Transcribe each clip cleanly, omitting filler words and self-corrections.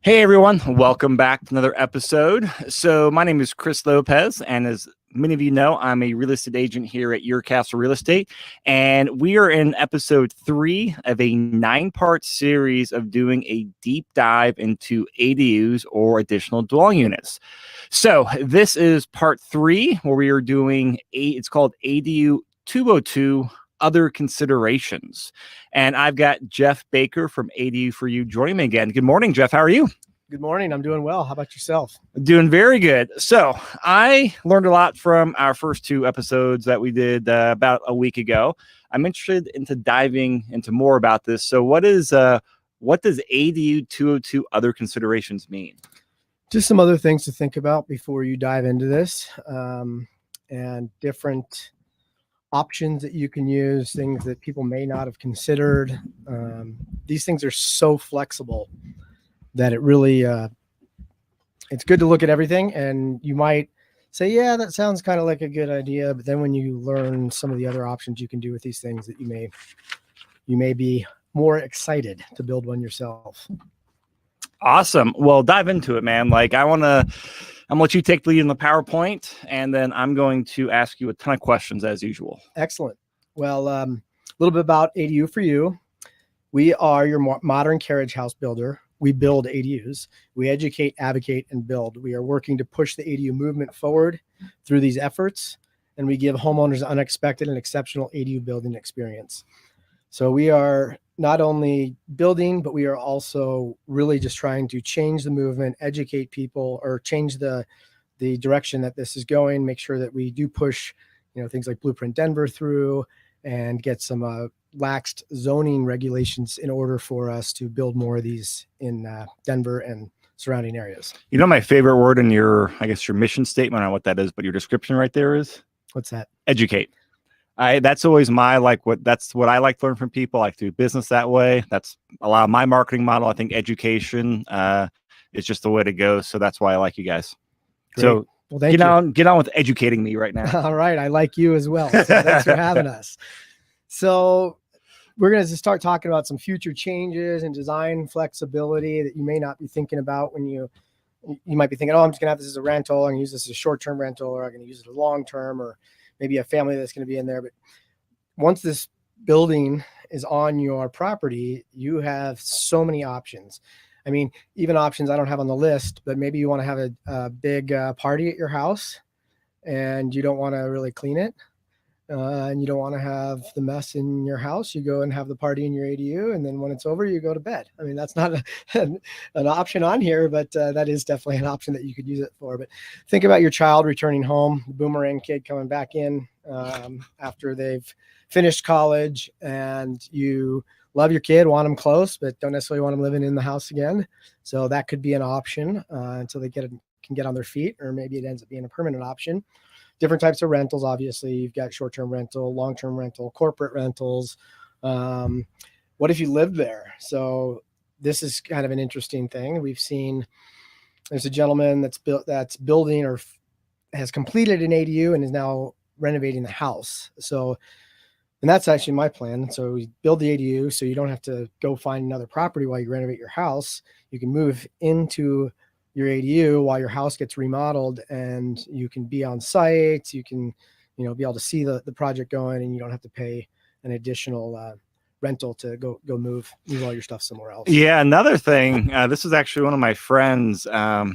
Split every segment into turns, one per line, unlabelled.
Hey everyone, welcome back to another episode. So my name is Chris Lopez, and as many of you know, I'm a real estate agent here at Your Castle Real Estate, and we are in episode 3 of a 9-part series of doing a deep dive into ADUs or additional dwelling units. So this is part 3 where we are doing it's called ADU 202 Other Considerations. And I've got Jeff Baker from ADU for You joining me again. Good morning, Jeff. How are you?
Good morning. I'm doing well. How about yourself?
Doing very good. So I learned a lot from our first 2 episodes that we did about a week ago. I'm interested into diving into more about this. So what does ADU 202 Other Considerations mean?
Just some other things to think about before you dive into this, and different options that you can use, things that people may not have considered. These things are so flexible that it really, it's good to look at everything, and you might say, yeah, that sounds kind of like a good idea. But then when you learn some of the other options you can do with these things, that you may be more excited to build one yourself.
Awesome. Well, dive into it, man. I'm gonna let you take the lead in the PowerPoint, and then I'm going to ask you a ton of questions as usual.
Excellent. Well, a little bit about ADU for You. We are your modern carriage house builder. We build ADUs. We educate, advocate, and build. We are working to push the ADU movement forward through these efforts, and we give homeowners an unexpected and exceptional ADU building experience. So we are not only building, but we are also really just trying to change the movement, educate people, or change the direction that this is going, make sure that we do push, things like Blueprint Denver through, and get some laxed zoning regulations in order for us to build more of these in Denver and surrounding areas.
You know, my favorite word in your mission statement, I don't know what that is, but your description right there is?
What's that?
Educate. That's always that's what I like to learn from people. I like to do business that way. That's a lot of my marketing model. I think education is just the way to go. So that's why I like you guys.
Great.
So
well,
get on with educating me right now.
All right. I like you as well. So thanks for having us. So we're going to just start talking about some future changes and design flexibility that you may not be thinking about when you might be thinking, oh, I'm just going to have this as a rental. I'm going to use this as a short-term rental, or I'm going to use it as long-term, or maybe a family that's going to be in there. But once this building is on your property, you have so many options. I mean, even options I don't have on the list, but maybe you want to have a big party at your house and you don't want to really clean it. And you don't want to have the mess in your house. You go and have the party in your ADU, and then when it's over, you go to bed. I mean, that's not an option on here, but that is definitely an option that you could use it for. But think about your child returning home, the boomerang kid coming back in after they've finished college, and you love your kid, want them close, but don't necessarily want them living in the house again. So that could be an option until they can get on their feet, or maybe it ends up being a permanent option. Different types of rentals. Obviously, you've got short-term rental, long-term rental, corporate rentals. What if you lived there? So this is kind of an interesting thing. We've seen there's a gentleman that's building or has completed an ADU and is now renovating the house. So, and that's actually my plan. So we build the ADU so you don't have to go find another property while you renovate your house. You can move into your ADU while your house gets remodeled, and you can be on site. You can, be able to see the project going, and you don't have to pay an additional rental to go move all your stuff somewhere else.
Yeah. Another thing, this is actually one of my friends.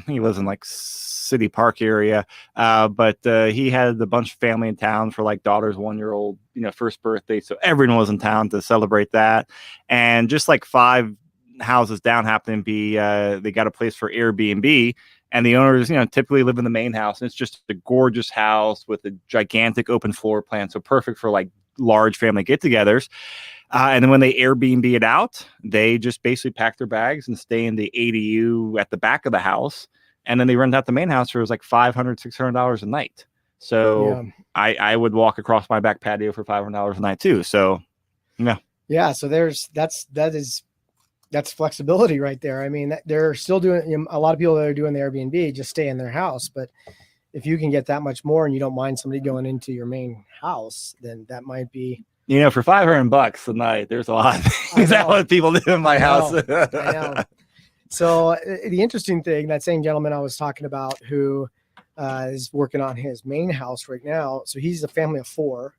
He lives in City Park area, but he had a bunch of family in town for daughter's 1-year-old, first birthday. So everyone was in town to celebrate that. And just 5 houses down happen to be they got a place for Airbnb, and the owners typically live in the main house, and it's just a gorgeous house with a gigantic open floor plan, so perfect for large family get-togethers. And then when they Airbnb it out, they just basically pack their bags and stay in the ADU at the back of the house, and then they rent out the main house for $500, $600 a night. So yeah. I would walk across my back patio for $500 a night too. So
yeah. So that's flexibility right there. I mean, they're still doing, a lot of people that are doing the Airbnb just stay in their house. But if you can get that much more and you don't mind somebody going into your main house, then that might be.
For $500 a night, there's a lot of things that what people do in my house.
I know. So the interesting thing, that same gentleman I was talking about who is working on his main house right now. So he's a family of 4.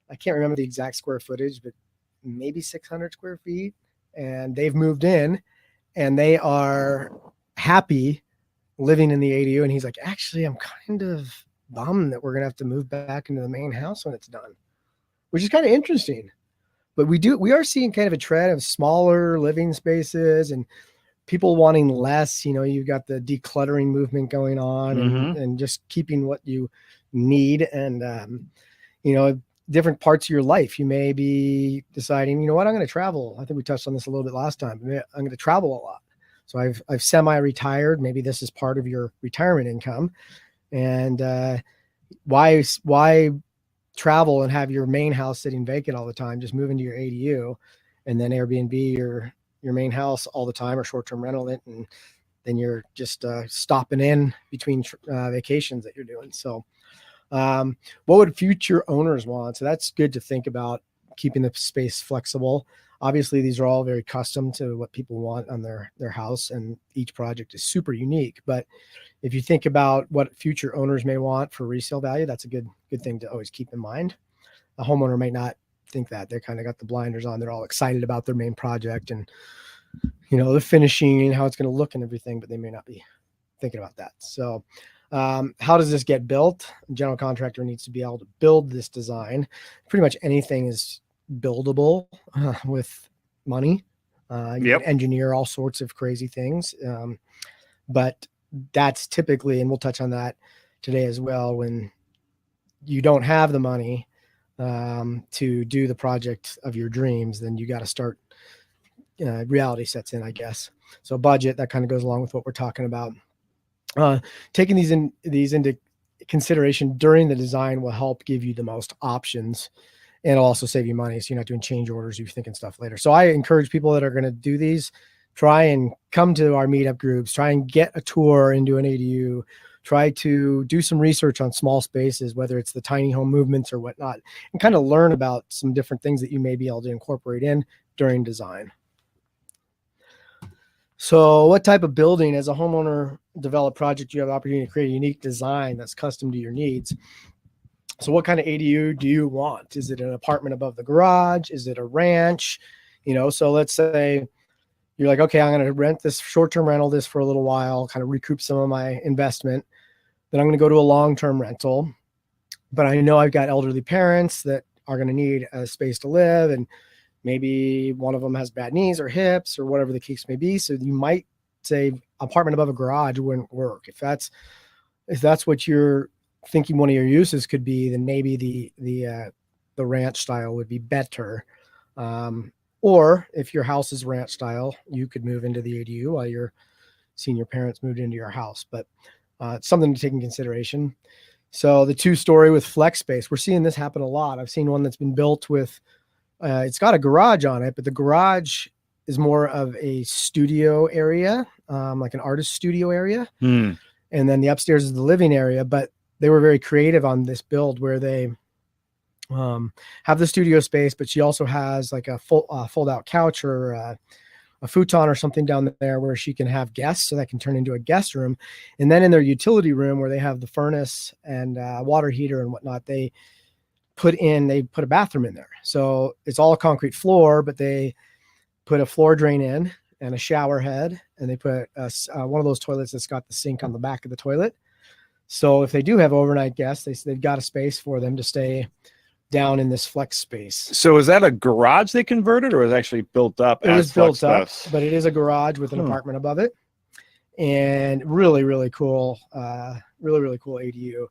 I can't remember the exact square footage, but maybe 600 square feet. And they've moved in and they are happy living in the ADU. And he's like, actually, I'm kind of bummed that we're going to have to move back into the main house when it's done, which is kind of interesting. But we are seeing kind of a trend of smaller living spaces and people wanting less. You know, you've got the decluttering movement going on and just keeping what you need. And, you know, different parts of your life, you may be deciding, you know what, I'm going to travel. I think we touched on this a little bit last time. I'm going to travel a lot. So I've semi-retired. Maybe this is part of your retirement income. And why travel and have your main house sitting vacant all the time? Just move into your ADU and then Airbnb your main house all the time, or short-term rental it, and then you're just stopping in between vacations that you're doing. So what would future owners want? So that's good to think about, keeping the space flexible. Obviously, these are all very custom to what people want on their house, and each project is super unique. But if you think about what future owners may want for resale value, that's a good thing to always keep in mind. A homeowner might not think that. They kind of got the blinders on. They're all excited about their main project and, you know, the finishing and how it's going to look and everything, but they may not be thinking about that. So how does this get built? A general contractor needs to be able to build this design. Pretty much anything is buildable with money. You can engineer all sorts of crazy things. But that's typically, and we'll touch on that today as well, when you don't have the money to do the project of your dreams, then you got to start, reality sets in, I guess. So budget, that kind of goes along with what we're talking about. Taking these into consideration during the design will help give you the most options, and it'll also save you money. So you're not doing change orders, you're thinking stuff later. So I encourage people that are going to do these, try and come to our meetup groups, try and get a tour into an ADU, try to do some research on small spaces, whether it's the tiny home movements or whatnot, and kind of learn about some different things that you may be able to incorporate in during design. So what type of building, as a homeowner developed project, you have the opportunity to create a unique design that's custom to your needs. So what kind of ADU do you want? Is it an apartment above the garage? Is it a ranch? You know, so let's say you're like, okay, I'm going to rent this short-term rental this for a little while, kind of recoup some of my investment. Then I'm going to go to a long-term rental, but I know I've got elderly parents that are going to need a space to live, and maybe one of them has bad knees or hips or whatever the case may be. So you might say apartment above a garage wouldn't work. If that's what you're thinking one of your uses could be, then maybe the ranch style would be better. Or if your house is ranch style, you could move into the ADU while your senior parents moved into your house. But it's something to take in consideration. So the 2-story with flex space, we're seeing this happen a lot. I've seen one that's been built with, it's got a garage on it, but the garage is more of a studio area, like an artist studio area. And then the upstairs is the living area. But they were very creative on this build where they have the studio space, but she also has like a fold out couch or a futon or something down there where she can have guests, so that can turn into a guest room. And then in their utility room where they have the furnace and water heater and whatnot, they put a bathroom in there. So it's all a concrete floor, but they put a floor drain in and a shower head, and they put one of those toilets that's got the sink on the back of the toilet. So if they do have overnight guests, they've got a space for them to stay down in this flex space.
So is that a garage they converted, or was it actually built up?
It was built up, but it is a garage with an apartment above it, and really, really cool, really cool ADU.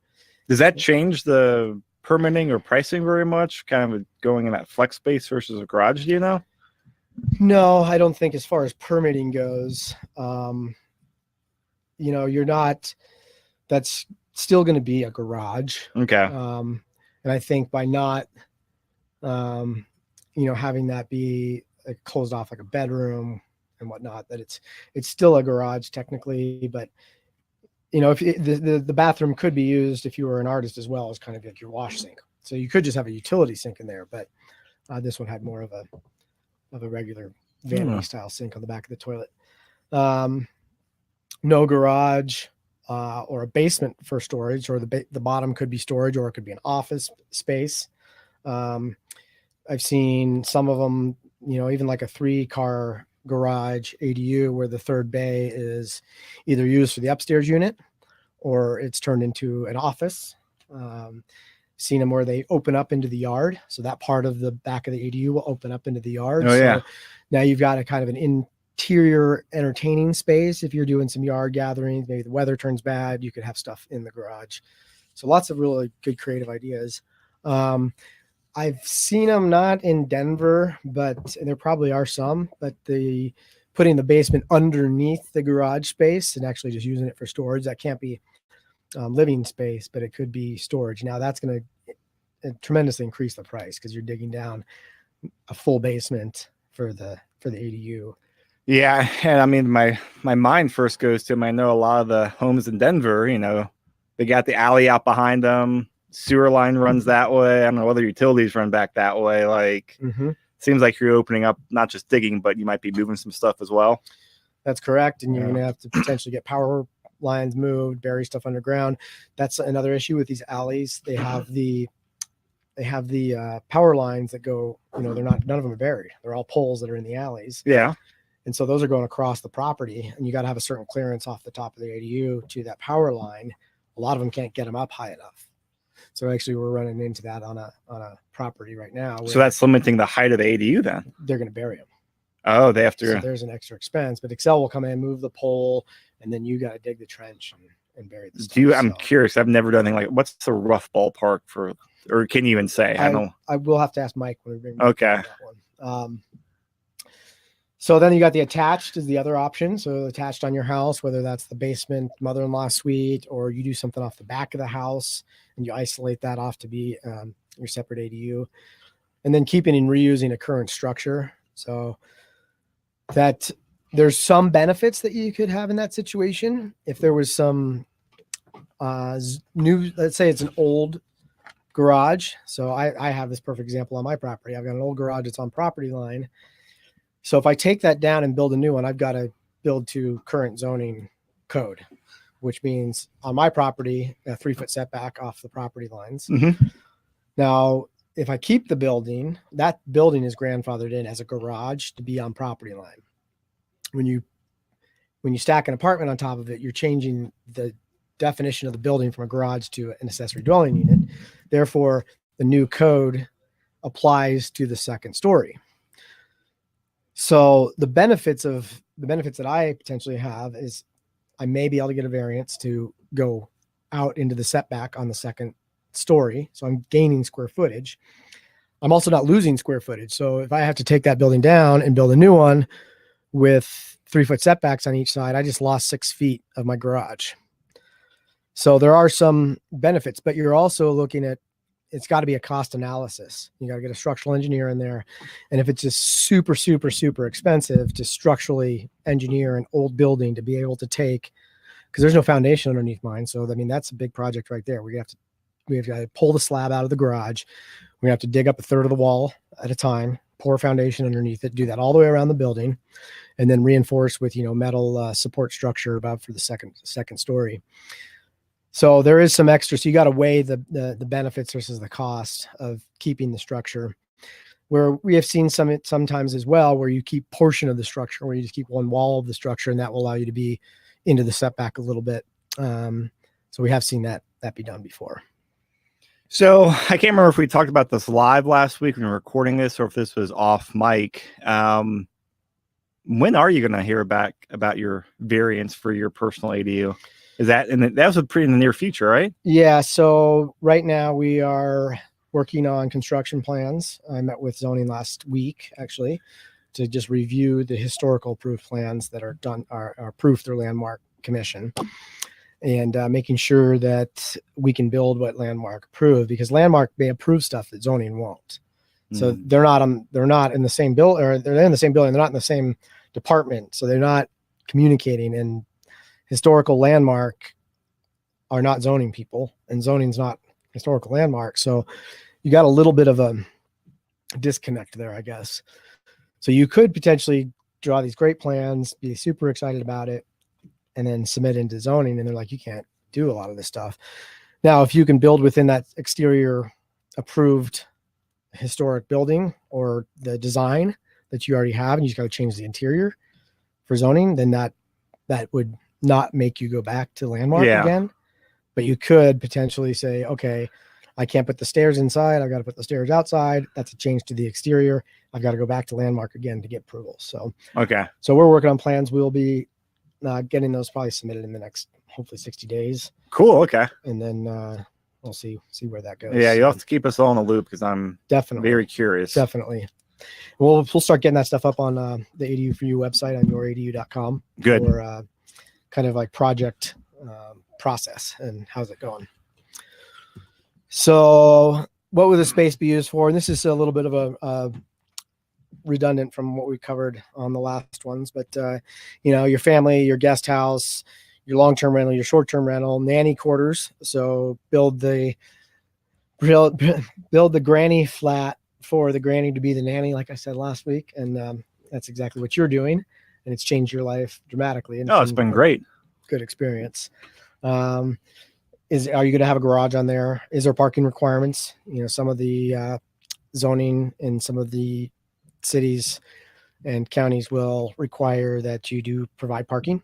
Does that change the permitting or pricing very much? Kind of going in that flex space versus a garage, do you know?
No, I don't think as far as permitting goes. That's still going to be a garage.
Okay.
And I think by not, having that be closed off like a bedroom and whatnot, that it's still a garage technically. But if the bathroom could be used if you were an artist as well as kind of like your wash sink. So you could just have a utility sink in there, but this one had more of a regular vanity style sink on the back of the toilet. No garage or a basement for storage, or the bottom could be storage, or it could be an office space. I've seen some of them, even like a 3-car garage ADU where the third bay is either used for the upstairs unit or it's turned into an office. Seen them where they open up into the yard. So that part of the back of the ADU will open up into the yard.
Oh, yeah.
So now you've got a kind of an interior entertaining space. If you're doing some yard gatherings, maybe the weather turns bad, you could have stuff in the garage. So lots of really good creative ideas. I've seen them not in Denver, but there probably are some, but putting the basement underneath the garage space and actually just using it for storage, that can't be living space, but it could be storage. Now that's going to tremendously increase the price because you're digging down a full basement for the ADU.
Yeah, and I mean, my mind first goes to I know a lot of the homes in Denver. They got the alley out behind them. Sewer line runs that way. I don't know whether utilities run back that way. Like, seems like you're opening up, not just digging, but you might be moving some stuff as well.
That's correct, and you're going to have to potentially get power lines moved, bury stuff underground. That's another issue with these alleys. They have the power lines that go. None of them are buried. They're all poles that are in the alleys.
Yeah.
And so those are going across the property, and you got to have a certain clearance off the top of the ADU to that power line. A lot of them can't get them up high enough. So actually we're running into that on a property right now.
So that's limiting the height of the ADU then?
They're going to bury them.
Oh, they have to.
So there's an extra expense, but Excel will come in, move the pole, and then you got to dig the trench and bury the stuff.
I'm curious. I've never done anything like, what's the rough ballpark for, or can you even say?
I will have to ask Mike when we bring
okay.
that one. So then you got the attached is the other option. So attached on your house, whether that's the basement, mother-in-law suite, or you do something off the back of the house and you isolate that off to be your separate ADU, and then keeping and reusing a current structure. So that there's some benefits that you could have in that situation. If there was some new, let's say it's an old garage. So I have this perfect example on my property. I've got an old garage that's on property line. So if I take that down and build a new one, I've got to build to current zoning code, which means on my property, a 3-foot setback off the property lines. Now, if I keep the building, that building is grandfathered in as a garage to be on property line. When you stack an apartment on top of it, you're changing the definition of the building from a garage to an accessory dwelling unit. Therefore, the new code applies to the second story. So the benefits that I potentially have is I may be able to get a variance to go out into the setback on the second story. So I'm gaining square footage. I'm also not losing square footage. So if I have to take that building down and build a new one with 3-foot setbacks on each side, I just lost 6 feet of my garage. So there are some benefits, but you're also looking at, it's got to be a cost analysis. You got to get a structural engineer in there. And if it's just super, super, super expensive to structurally engineer an old building to be able to take, because there's no foundation underneath mine. So, I mean, that's a big project right there. We have to pull the slab out of the garage. We have to dig up a third of the wall at a time, pour a foundation underneath it, do that all the way around the building, and then reinforce with, metal support structure above for the second story. So there is some extra. So you got to weigh the benefits versus the cost of keeping the structure. Where we have seen sometimes as well, where you keep portion of the structure, where you just keep one wall of the structure, and that will allow you to be into the setback a little bit. So we have seen that be done before.
So I can't remember if we talked about this live last week when we were recording this, or if this was off mic. When are you going to hear back about your variance for your personal ADU? Is that, and that was pretty in the near future, right? Yeah.
So right now we are working on construction plans. I met with zoning last week, actually, to just review the historical approved plans that are done, are approved through Landmark Commission, and making sure that we can build what Landmark approved, because Landmark may approve stuff that zoning won't. So they're not in the same bill, or they're in the same building. They're not in the same department. So they're not communicating, and historical landmark are not zoning people, and zoning's not historical landmark. So you got a little bit of a disconnect there, I guess. So you could potentially draw these great plans, be super excited about it, and then submit into zoning. And they're like, you can't do a lot of this stuff. Now, if you can build within that exterior approved historic building or the design that you already have, and you just got to change the interior for zoning, then that would not make you go back to landmark again. But you could potentially say, okay, I can't put the stairs inside. I've got to put the stairs outside. That's a change to the exterior. I've got to go back to landmark again to get approval. So, so we're working on plans. We'll be getting those probably submitted in the next, hopefully 60 days.
Cool. Okay.
And then we'll see where that goes.
Yeah. You'll have to keep us all in the loop because I'm definitely very curious.
Definitely. We'll start getting that stuff up on the ADU for You website on youradu.com.
Good.
For kind of like project process and how's it going. So what would the space be used for? And this is a little bit of a redundant from what we covered on the last ones, but your family, your guest house, your long-term rental, your short-term rental, nanny quarters. So build the granny flat for the granny to be the nanny, like I said last week. And that's exactly what you're doing. And it's changed your life dramatically. And
it's been great.
Good experience. Are you going to have a garage on there? Is there parking requirements? Some of the zoning in some of the cities and counties will require that you do provide parking.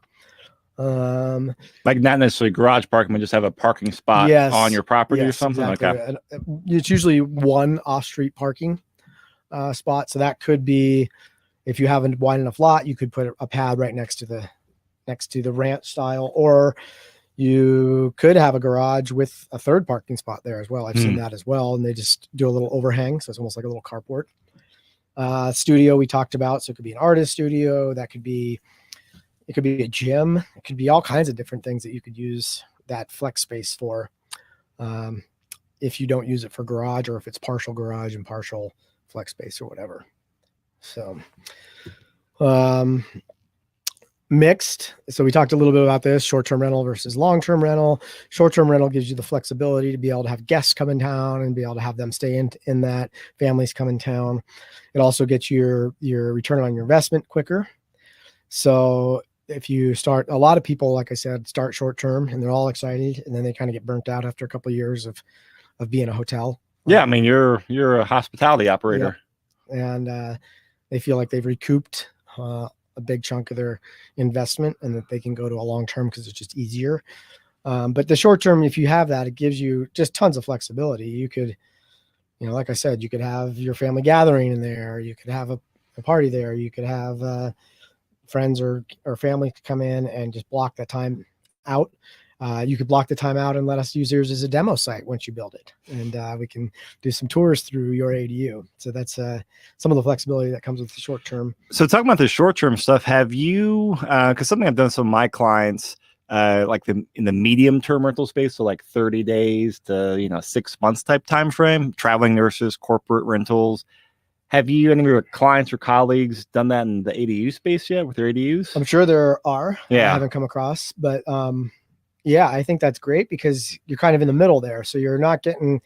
Like not necessarily garage parking, but just have a parking spot on your property or something.
Exactly. Okay. It's usually one off-street parking spot. So that could be, if you have a wide enough lot, you could put a pad right next to the ranch style, or you could have a garage with a third parking spot there as well. I've seen that as well. And they just do a little overhang. So it's almost like a little carport. Studio we talked about. So it could be an artist studio. It could be a gym. It could be all kinds of different things that you could use that flex space for. If you don't use it for garage, or if it's partial garage and partial flex space or whatever. So, mixed. So we talked a little bit about this short-term rental versus long-term rental. Short-term rental gives you the flexibility to be able to have guests come in town and be able to have them stay in that, families come in town. It also gets your return on your investment quicker. So if you start, a lot of people, like I said, start short-term and they're all excited, and then they kind of get burnt out after a couple of years of being a hotel.
Yeah. I mean, you're a hospitality operator.
Yeah. And they feel like they've recouped a big chunk of their investment, and that they can go to a long-term because it's just easier. But the short-term, if you have that, it gives you just tons of flexibility. You could, like I said, you could have your family gathering in there. You could have a party there. You could have friends or family to come in and just block that time out. You could block the time out and let us use yours as a demo site once you build it. And we can do some tours through your ADU. So that's some of the flexibility that comes with the short term.
So talking about the short term stuff, have you, because something I've done with some of my clients, like in the medium term rental space, so like 30 days to 6 months type time frame, traveling nurses, corporate rentals. Have you, any of your clients or colleagues, done that in the ADU space yet with their ADUs?
I'm sure there are.
Yeah.
I haven't come across, but yeah, I think that's great because you're kind of in the middle there. So you're not getting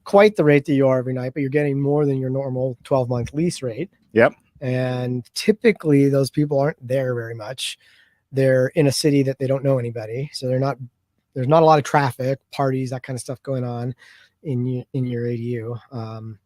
quite the rate that you are every night, but you're getting more than your normal 12-month lease rate.
Yep.
And typically those people aren't there very much. They're in a city that they don't know anybody. So there's not a lot of traffic, parties, that kind of stuff going on in your ADU.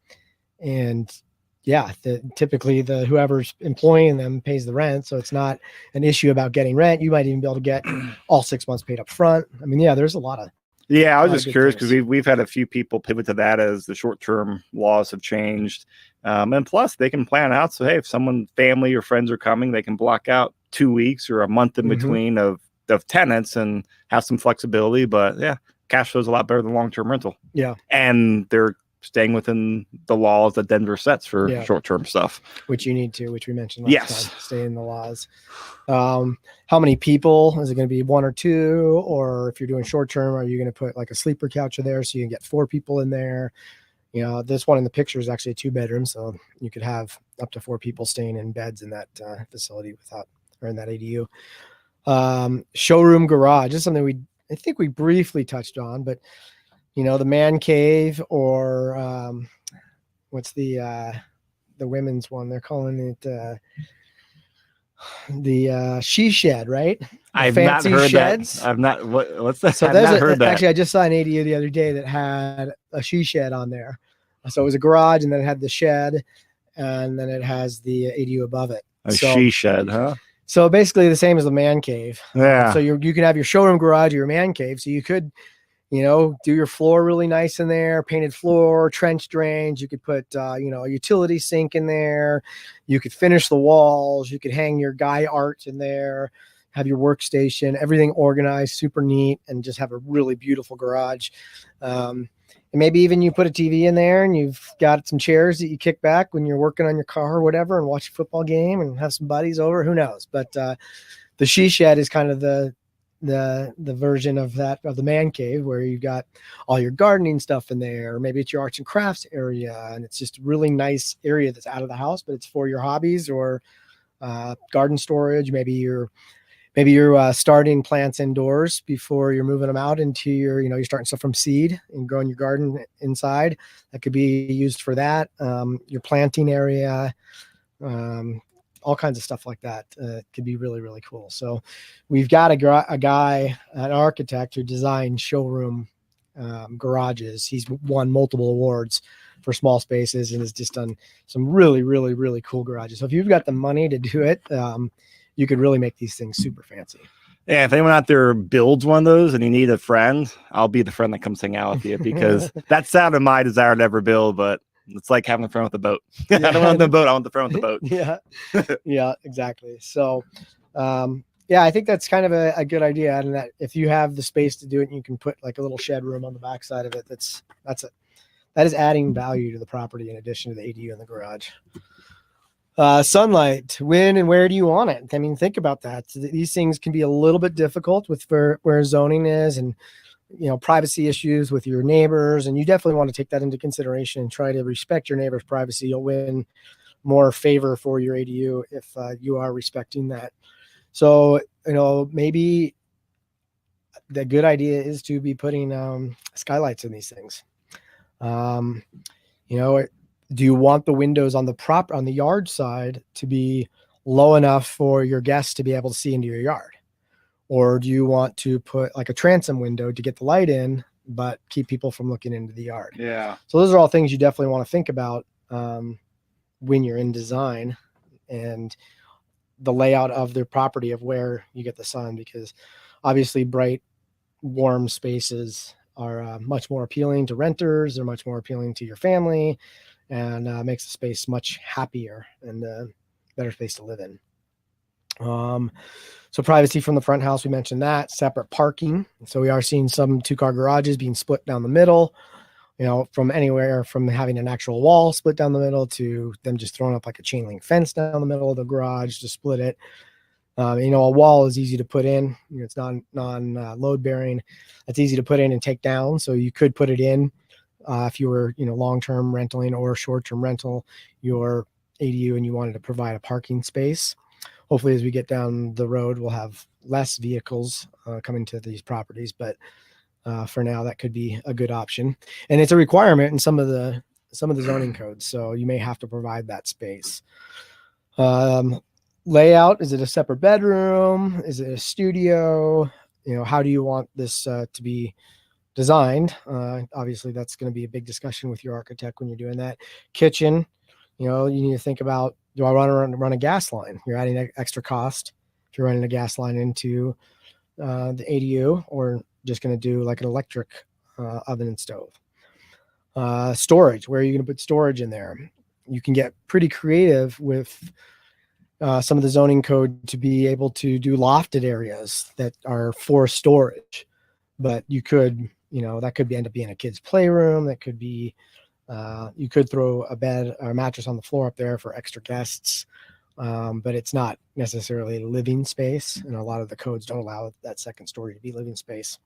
And yeah, typically whoever's employing them pays the rent. So it's not an issue about getting rent. You might even be able to get all 6 months paid up front. I mean, yeah, there's a lot of.
Yeah, I was just curious because we've had a few people pivot to that as the short-term laws have changed. And plus they can plan out. So, hey, if someone, family or friends are coming, they can block out 2 weeks or a month in between of tenants and have some flexibility. But yeah, cash flow is a lot better than long-term rental.
Yeah.
And they're staying within the laws that Denver sets for short-term stuff.
Which you need to, which we mentioned last time, stay in the laws. How many people? Is it going to be 1 or 2? Or if you're doing short-term, are you going to put like a sleeper couch in there so you can get 4 people in there? This one in the picture is actually a 2-bedroom, so you could have up to 4 people staying in beds in that facility in that ADU. Showroom garage. This is something I think we briefly touched on, but the man cave, or what's the women's one? They're calling it she shed, right? The
I've not
fancy
heard
sheds.
that. I've not. What's that?
So
I've
there's
not heard that.
actually, I just saw an ADU the other day that had a she shed on there. So it was a garage, and then it had the shed, and then it has the ADU above it.
A she shed, huh?
So basically the same as the man cave.
Yeah.
So you can have your showroom garage or your man cave. So you could, do your floor really nice in there, painted floor, trench drains. You could put, a utility sink in there. You could finish the walls. You could hang your guy art in there, have your workstation, everything organized, super neat, and just have a really beautiful garage. And maybe even you put a TV in there and you've got some chairs that you kick back when you're working on your car or whatever and watch a football game and have some buddies over. Who knows? But the she shed is kind of the version of the man cave, where you've got all your gardening stuff in there, or maybe it's your arts and crafts area, and it's just a really nice area that's out of the house, but it's for your hobbies or garden storage. Maybe you're starting plants indoors before you're moving them out into you're starting stuff from seed and growing your garden inside. That could be used for that. Your planting area, all kinds of stuff like that could be really, really cool. So we've got an architect who designed showroom garages. He's won multiple awards for small spaces and has just done some really, really, really cool garages. So if you've got the money to do it, you could really make these things super fancy.
Yeah, if anyone out there builds one of those and you need a friend, I'll be the friend that comes hang out with you, because that's out of my desire to ever build, but it's like having a friend with a boat. Yeah. I don't want the boat. I want the friend with the boat.
Yeah. Yeah, exactly. So, I think that's kind of a good idea. And that if you have the space to do it, you can put like a little shed room on the backside of it. That is adding value to the property in addition to the ADU in the garage. Sunlight, when and where do you want it? I mean, think about that. These things can be a little bit difficult with where zoning is, and privacy issues with your neighbors, and you definitely want to take that into consideration and try to respect your neighbor's privacy. You'll win more favor for your ADU if you are respecting that. So maybe the good idea is to be putting skylights in these things. Do you want the windows on the yard side to be low enough for your guests to be able to see into your yard? Or do you want to put like a transom window to get the light in, but keep people from looking into the yard?
Yeah.
So those are all things you definitely want to think about when you're in design and the layout of the property of where you get the sun, because obviously bright, warm spaces are much more appealing to renters. They're much more appealing to your family, and makes the space much happier and better space to live in. So privacy from the front house, we mentioned that. Separate parking. So we are seeing some 2-car garages being split down the middle, from anywhere from having an actual wall split down the middle to them just throwing up like a chain link fence down the middle of the garage to split it. A wall is easy to put in. It's non-load bearing. It's easy to put in and take down. So you could put it in if you were, long-term renting or short-term rental your ADU and you wanted to provide a parking space. Hopefully, as we get down the road, we'll have less vehicles coming to these properties. But for now, that could be a good option. And it's a requirement in some of the zoning codes. So you may have to provide that space. Layout, is it a separate bedroom? Is it a studio? How do you want this to be designed? Obviously, that's going to be a big discussion with your architect when you're doing that. Kitchen, you need to think about, do I run a gas line? You're adding extra cost if you're running a gas line into the ADU, or just going to do like an electric oven and stove. Storage, where are you going to put storage in there? You can get pretty creative with some of the zoning code to be able to do lofted areas that are for storage, but you could, that could end up being a kid's playroom. That could be, you could throw a bed or a mattress on the floor up there for extra guests, but it's not necessarily living space. And a lot of the codes don't allow that second story to be living space.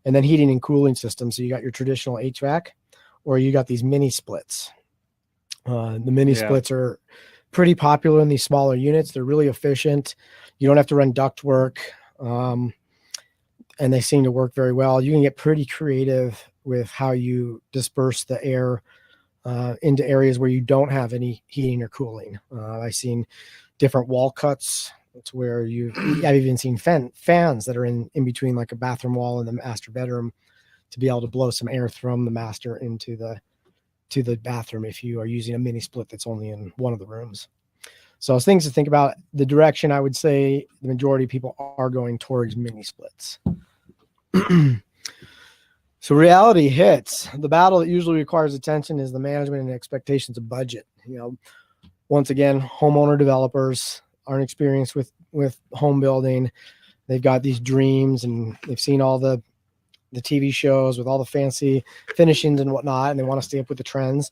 And then heating and cooling systems. So you got your traditional HVAC, or you got these mini splits. The mini splits are pretty popular in these smaller units. They're really efficient. You don't have to run duct work. And they seem to work very well. You can get pretty creative with how you disperse the air into areas where you don't have any heating or cooling. I've seen different wall cuts. It's where I've even seen fans that are in between like a bathroom wall and the master bedroom to be able to blow some air from the master into the bathroom if you are using a mini split that's only in one of the rooms. So things to think about. The direction, I would say the majority of people are going towards mini splits. So reality hits. The battle that usually requires attention is the management and expectations of budget. Once again, homeowner developers aren't experienced with home building. They've got these dreams and they've seen all the TV shows with all the fancy finishings and whatnot, and they want to stay up with the trends.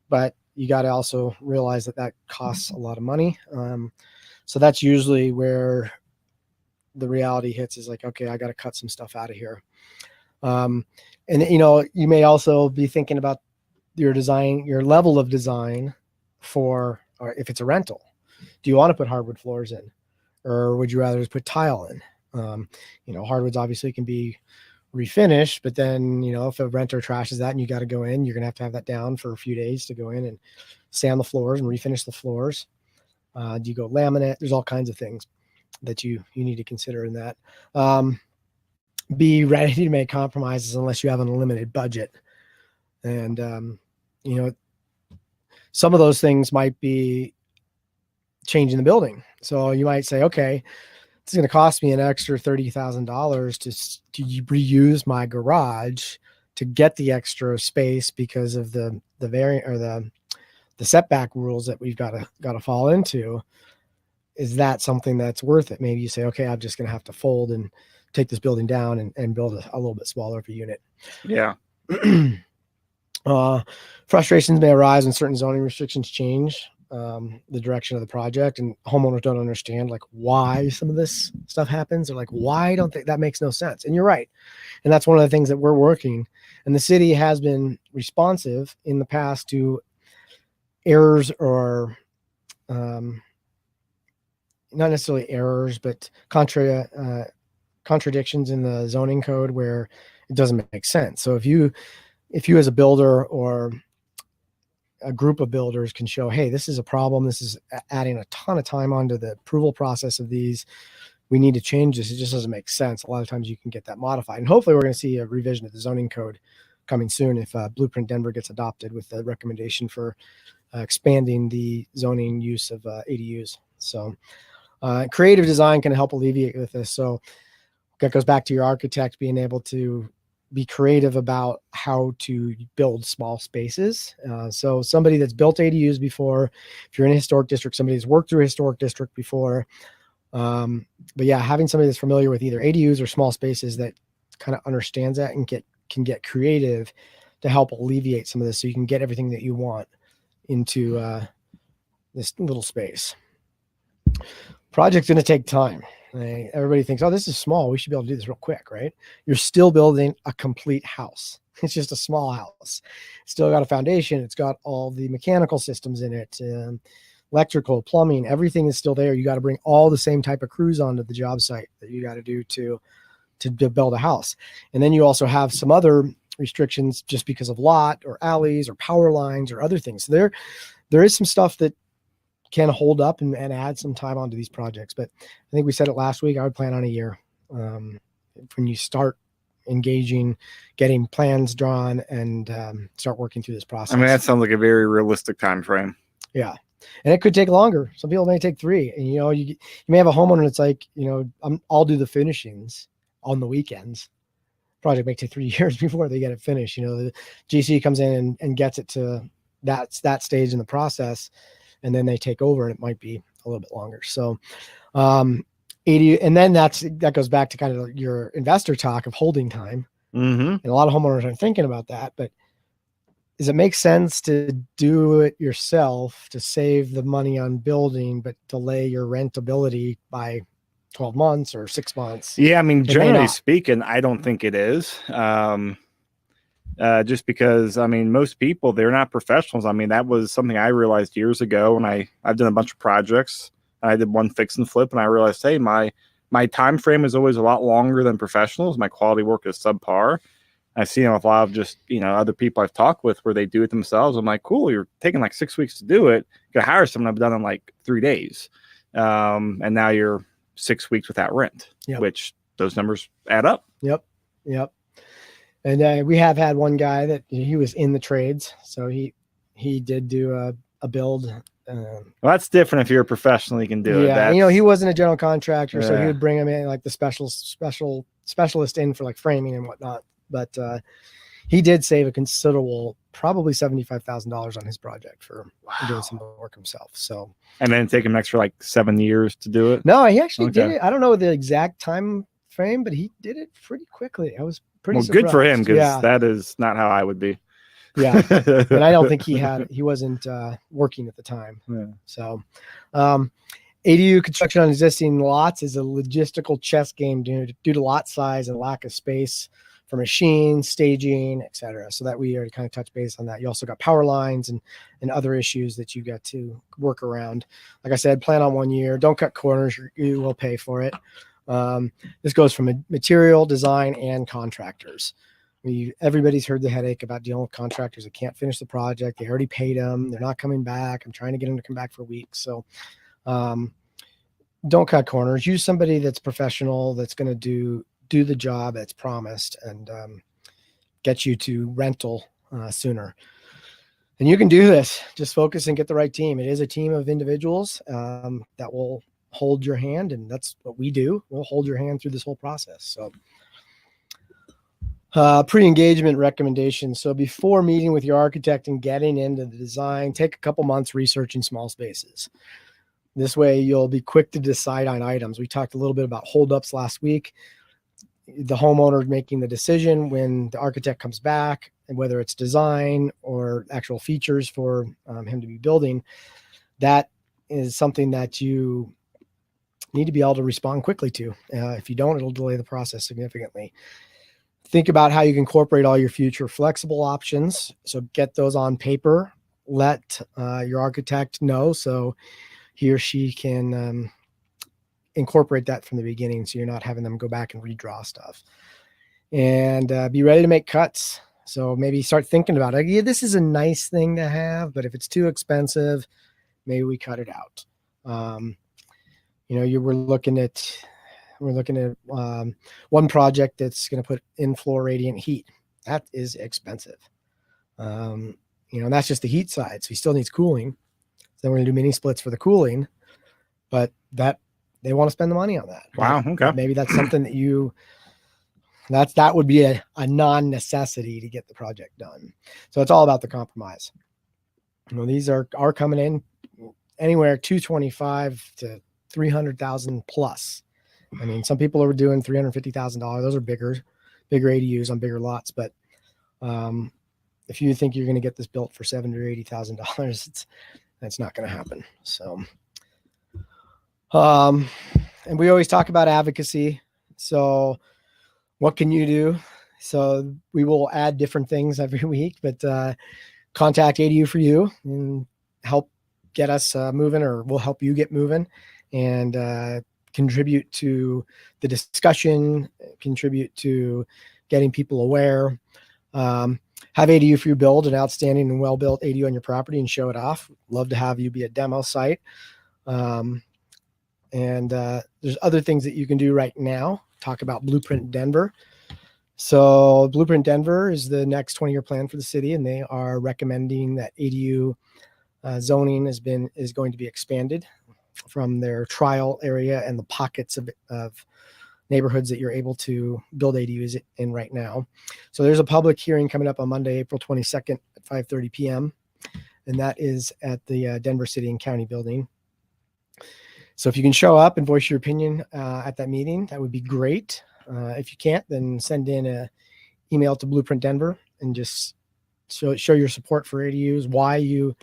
But you got to also realize that costs a lot of money. So that's usually where the reality hits, is like, okay, I got to cut some stuff out of here. And you may also be thinking about your level of design or if it's a rental. Do you want to put hardwood floors in, or would you rather just put tile in? Hardwoods obviously can be refinished, but then, if a renter trashes that and you got to go in, you're going to have that down for a few days to go in and sand the floors and refinish the floors. Do you go laminate? There's all kinds of things that you need to consider in that. Be ready to make compromises unless you have an unlimited budget. And, some of those things might be changing the building. So you might say, okay, it's going to cost me an extra $30,000 to reuse my garage to get the extra space because of the variant or the setback rules that we've got to fall into. Is that something that's worth it? Maybe you say, okay, I'm just going to have to fold and take this building down and build a little bit smaller of a unit.
Yeah.
Frustrations may arise when certain zoning restrictions change the direction of the project, and homeowners don't understand like why some of this stuff happens. They're like, why don't they? That makes no sense. And you're right. And that's one of the things that we're working. And the city has been responsive in the past to errors or not necessarily errors, but contradictions in the zoning code where it doesn't make sense. So if you as a builder or a group of builders can show, hey, this is a problem, this is adding a ton of time onto the approval process of these, we need to change this, it just doesn't make sense. A lot of times you can get that modified. And hopefully we're going to see a revision of the zoning code coming soon if Blueprint Denver gets adopted with the recommendation for expanding the zoning use of ADUs. So creative design can help alleviate with this. So that goes back to your architect being able to be creative about how to build small spaces. So somebody that's built ADUs before, if you're in a historic district, somebody that's worked through a historic district before. But yeah, having somebody that's familiar with either ADUs or small spaces that kind of understands that and can get creative to help alleviate some of this so you can get everything that you want into this little space. Project's going to take time. Everybody thinks, oh, this is small, we should be able to do this real quick, right? You're still building a complete house. It's just a small house. It's still got a foundation. It's got all the mechanical systems in it, electrical, plumbing, everything is still there. You got to bring all the same type of crews onto the job site that you got to do to build a house. And then you also have some other restrictions just because of lot or alleys or power lines or other things. So there is some stuff that can hold up and add some time onto these projects. But I think we said it last week, I would plan on a year. When you start engaging, getting plans drawn and start working through this process.
I mean, that sounds like a very realistic time frame.
Yeah. And it could take longer. Some people may take 3. And, you may have a homeowner that's like, I'll do the finishings on the weekends. Project may take 3 years before they get it finished. The GC comes in and gets it to that stage in the process, and then they take over, and it might be a little bit longer. So 80, and then that goes back to kind of your investor talk of holding time.
Mm-hmm.
And a lot of homeowners are thinking about that, but does it make sense to do it yourself to save the money on building, but delay your rentability by 12 months or 6 months?
Yeah. I mean, generally speaking, I don't think it is. Just because, I mean, most people, they're not professionals. I mean, that was something I realized years ago when I've done a bunch of projects. I did one fix and flip, and I realized, hey, my time frame is always a lot longer than professionals. My quality work is subpar. I've seen a lot of just, other people I've talked with where they do it themselves. I'm like, cool, you're taking like 6 weeks to do it. You can hire someone I've done in like 3 days. and now you're 6 weeks without rent,
Yep.
which those numbers add up.
Yep. And we have had one guy that he was in the trades, so he did do a build.
Well, that's different if you're a professional. You can do it.
Yeah, he wasn't a general contractor, so he
Yeah.
would bring him in like the specialist in for like framing and whatnot. But he did save a considerable, probably $75,000 on his project for doing some work himself. So,
and then take him an extra like 7 years to do it.
no, he actually
Okay.
did it. I don't know the exact time frame, but he did it pretty quickly. I was pretty surprised.
Good for him, because that is not how I would be.
Yeah. And I don't think he wasn't working at the time.
Yeah.
So ADU construction on existing lots is a logistical chess game due to lot size and lack of space for machines, staging, etc. So that we already kind of touched base on that. You also got power lines and other issues that you got to work around. Like I said, plan on 1 year. Don't cut corners. You will pay for it. This goes from material, design, and contractors. Everybody's heard the headache about dealing with contractors that can't finish the project. They already paid them. They're not coming back. I'm trying to get them to come back for weeks. So don't cut corners. Use somebody that's professional, that's going to do the job that's promised, and get you to rental sooner. And you can do this. Just focus and get the right team. It is a team of individuals that will hold your hand, and that's what we do. We'll hold your hand through this whole process. So pre-engagement recommendations. So before meeting with your architect and getting into the design, take a couple months researching small spaces. This way you'll be quick to decide on items. We talked a little bit about holdups last week. The homeowner making the decision when the architect comes back, and whether it's design or actual features for him to be building, that is something that you need to be able to respond quickly to. If you don't, it'll delay the process significantly. Think about how you can incorporate all your future flexible options. So get those on paper. Let your architect know so he or she can incorporate that from the beginning, so you're not having them go back and redraw stuff. And be ready to make cuts. So maybe start thinking about it. Yeah, this is a nice thing to have, but if it's too expensive, maybe we cut it out. We're looking at one project that's going to put in floor radiant heat. That is expensive. And that's just the heat side. So he still needs cooling. So then we're going to do mini splits for the cooling, but that they want to spend the money on that.
Wow. Okay.
Maybe that's something that would be a non-necessity to get the project done. So it's all about the compromise. These are coming in anywhere 225 to 300,000 plus. I mean, some people are doing $350,000. Those are bigger ADUs on bigger lots. But if you think you're going to get this built for $70,000 or $80,000, that's not going to happen. So, and we always talk about advocacy. So what can you do? So we will add different things every week, but contact ADU for you and help get us moving, or we'll help you get moving, and contribute to the discussion, contribute to getting people aware. Have ADU for you build an outstanding and well-built ADU on your property and show it off. Love to have you be a demo site. And there's other things that you can do right now. Talk about Blueprint Denver. So Blueprint Denver is the next 20-year plan for the city, and they are recommending that ADU zoning is going to be expanded from their trial area and the pockets of neighborhoods that you're able to build ADUs in right now. So there's a public hearing coming up on Monday, April 22nd at 5:30 p.m. And that is at the Denver City and County building. So if you can show up and voice your opinion at that meeting, that would be great. If you can't, then send in an email to Blueprint Denver and just show your support for ADUs, why you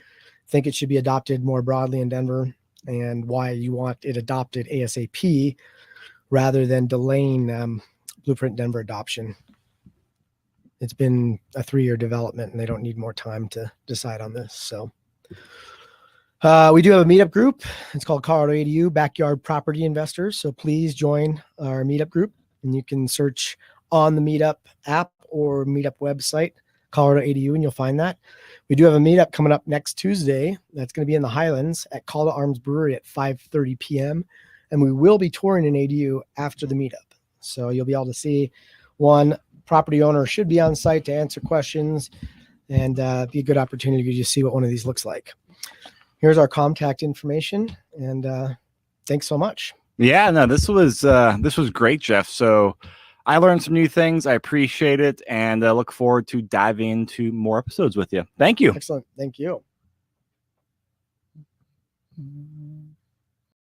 think it should be adopted more broadly in Denver, and why you want it adopted ASAP rather than delaying Blueprint Denver adoption. It's been a 3-year development, and they don't need more time to decide on this. So we do have a meetup group. It's called Colorado ADU Backyard Property Investors. So please join our meetup group, and you can search on the Meetup app or Meetup website Colorado ADU, and you'll find that. We do have a meetup coming up next Tuesday. That's going to be in the Highlands at Call to Arms Brewery at 5:30 p.m. And we will be touring an ADU after the meetup. So you'll be able to see one property owner should be on site to answer questions, and be a good opportunity to just see what one of these looks like. Here's our contact information, and thanks so much.
Yeah, no, this was great, Jeff. So I learned some new things. I appreciate it, and I look forward to diving into more episodes with you. Thank you.
Excellent. Thank you.